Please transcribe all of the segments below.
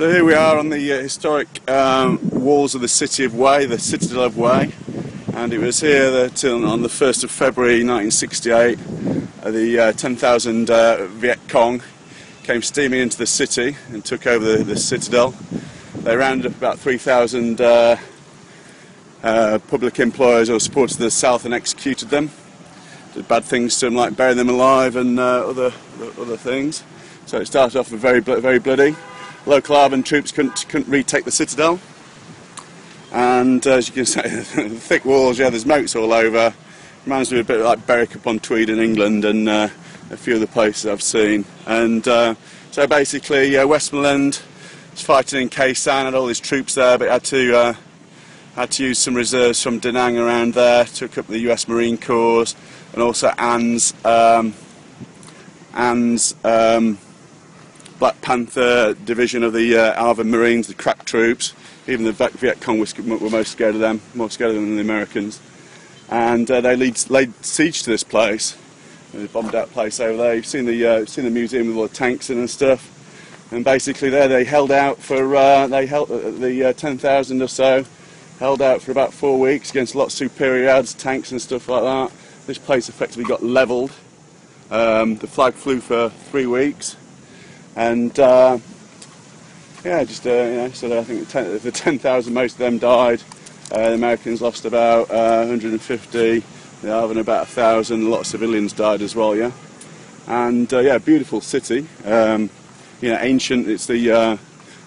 So here we are on the historic walls of the city of Hue, the citadel of Hue, and it was here that on the 1st of February 1968 the 10,000 Viet Cong came steaming into the city and took over the citadel. They rounded up about 3,000 public employees or supporters of the South and executed them. Did bad things to them, like burying them alive and other things. So it started off very bloody. Local Arvan troops couldn't retake the citadel, and as you can see, the thick walls, yeah, there's moats all over. Reminds me a bit like Berwick upon Tweed in England and a few other places I've seen. And so basically Westmoreland was fighting in Khe Sanh, had all his troops there, but had to use some reserves from Da Nang around there. Took up the US Marine Corps and also Ann's Black Panther division of the Arvan Marines, the crack troops. Even the Viet Cong were most scared of them, more scared of them than the Americans. And they laid siege to this place. They bombed that place over there. You've seen the museum with all the tanks in and stuff. And basically there they held out for the 10,000 or so held out for about 4 weeks against lots of superior adds, tanks and stuff like that. This place effectively got levelled. The flag flew for 3 weeks. And yeah, just you know, so I think the 10,000, most of them died. The Americans lost about 150. The Arvan about 1,000. A lot of civilians died as well. Yeah, and yeah, beautiful city. You know, ancient. It's the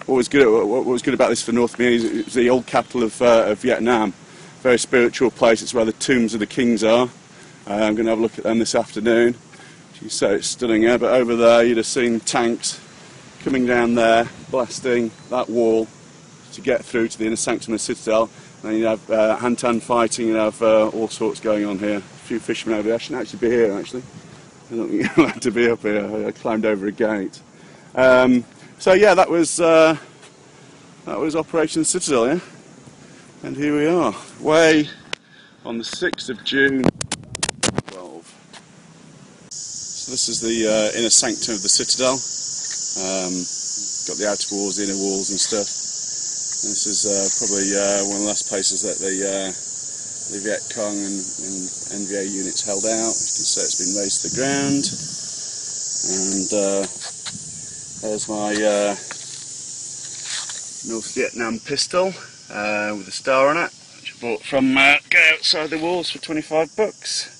what was good about this for North Vietnamese. It's the old capital of Vietnam. Very spiritual place. It's where the tombs of the kings are. I'm going to have a look at them this afternoon. You say it's stunning here, but over there you'd have seen tanks coming down there, blasting that wall to get through to the inner sanctum of the citadel. And then you'd have hand-to-hand fighting, you'd have all sorts going on here. A few fishermen over there. I shouldn't actually be here, actually. I don't think you're allowed to be up here. I climbed over a gate. So yeah, that was Operation Citadel, yeah? And here we are, way on the 6th of June. This is the inner sanctum of the citadel. Got the outer walls, the inner walls and stuff. And this is probably one of the last places that the Viet Cong and NVA units held out. You can see it's been razed to the ground. And there's my North Vietnam pistol with a star on it, which I bought from Go Outside the Walls for 25 bucks.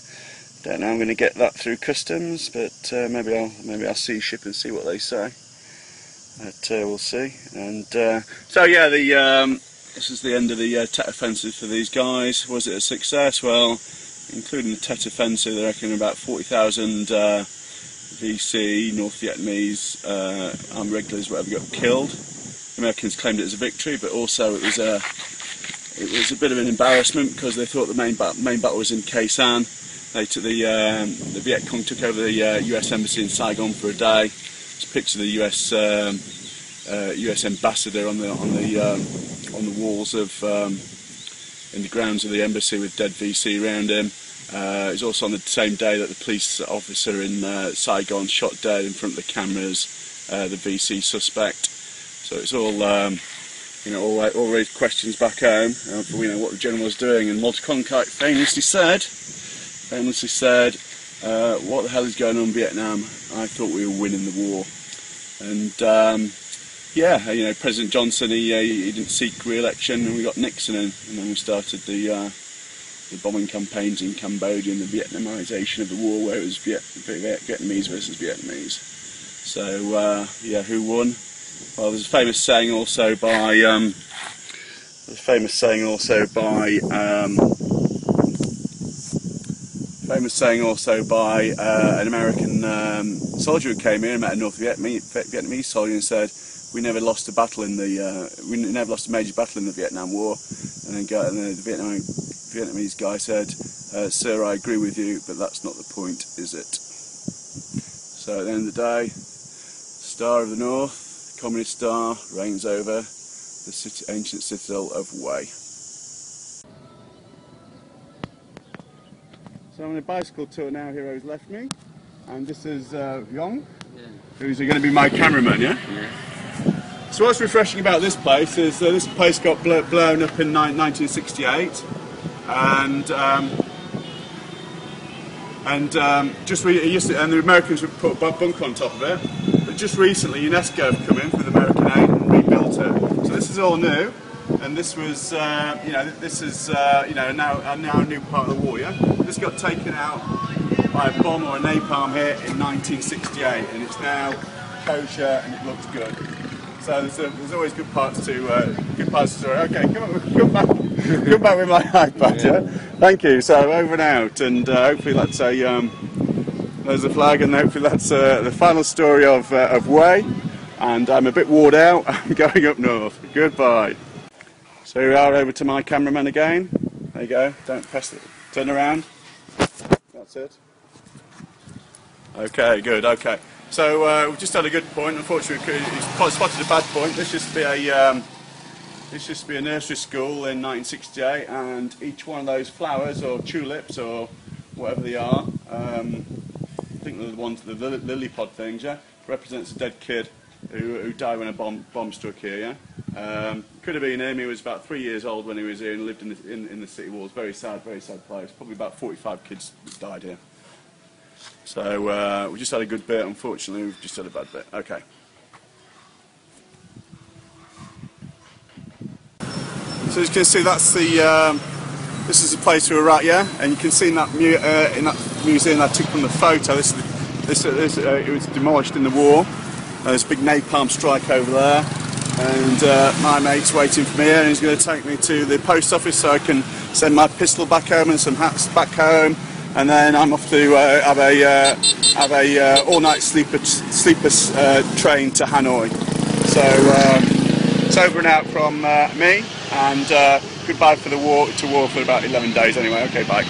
Don't know, I'm going to get that through customs, but maybe I'll see ship and see what they say. But we'll see. And so yeah, this is the end of the Tet offensive for these guys. Was it a success? Well, including the Tet offensive, they reckon about 40,000 VC North Vietnamese armed regulars, whatever, got killed. The Americans claimed it as a victory, but also it was a bit of an embarrassment because they thought the main battle was in Khe Sanh. They took the Viet Cong took over the US embassy in Saigon for a day. There's a picture of the US ambassador on the walls of in the grounds of the embassy with dead VC around him. It was also on the same day that the police officer in Saigon shot dead in front of the cameras the VC suspect. So it's all you know, all raised questions back home. We know what the general was doing, and Walter Cronkite famously said, what the hell is going on in Vietnam? I thought we were winning the war. And yeah, you know, President Johnson, he didn't seek re-election, and we got Nixon in, and then we started the bombing campaigns in Cambodia and the Vietnamisation of the war, where it was Vietnamese versus Vietnamese. So yeah, who won? Well, there's a famous saying also by an American soldier who came here and met a North Vietnamese soldier and said, "We never lost a battle in we never lost a major battle in the Vietnam War." And then the Vietnamese guy said, "Sir, I agree with you, but that's not the point, is it?" So at the end of the day, Star of the North, the Communist Star, reigns over the ancient citadel of Hue. So I'm on a bicycle tour now, Heroes left me, and this is Yong, who's going to be my cameraman, yeah? Yeah. So what's refreshing about this place is this place got blown up in 1968, and the Americans would put a bunker on top of it. But just recently, UNESCO have come in with American aid and rebuilt it. So this is all new, and this was, this is, now a new part of the war. Yeah, this got taken out by a bomb or a napalm here in 1968, and it's now kosher and it looks good. So there's always good parts to the story. Okay, come back with my iPad. Yeah. Thank you. So over and out, and hopefully that's there's a flag, and hopefully that's the final story of Way. And I'm a bit worn out. I'm going up north. Goodbye. So we are over to my cameraman again. There you go. Don't press it. Turn around. That's it. Okay. Good. Okay. So we've just had a good point. Unfortunately, he's spotted a bad point. This used to be a nursery school in 1968, and each one of those flowers or tulips or whatever they are, I think they're the ones, the lily pod things, yeah, represents a dead kid who died when a bomb struck here. Yeah, could have been him. He was about 3 years old when he was here and lived in the city walls. Very sad place. Probably about 45 kids died here. So we just had a good bit. Unfortunately, we've just had a bad bit. Okay. So as you can see, that's the. This is the place we were at, yeah. And you can see in that museum I took from the photo. It was demolished in the war. There's a big napalm strike over there, and my mate's waiting for me here, and he's going to take me to the post office so I can send my pistol back home and some hats back home. And then I'm off to have a all-night sleepless train to Hanoi. So it's over and out from me, and goodbye for the war for about 11 days anyway. Okay, bye.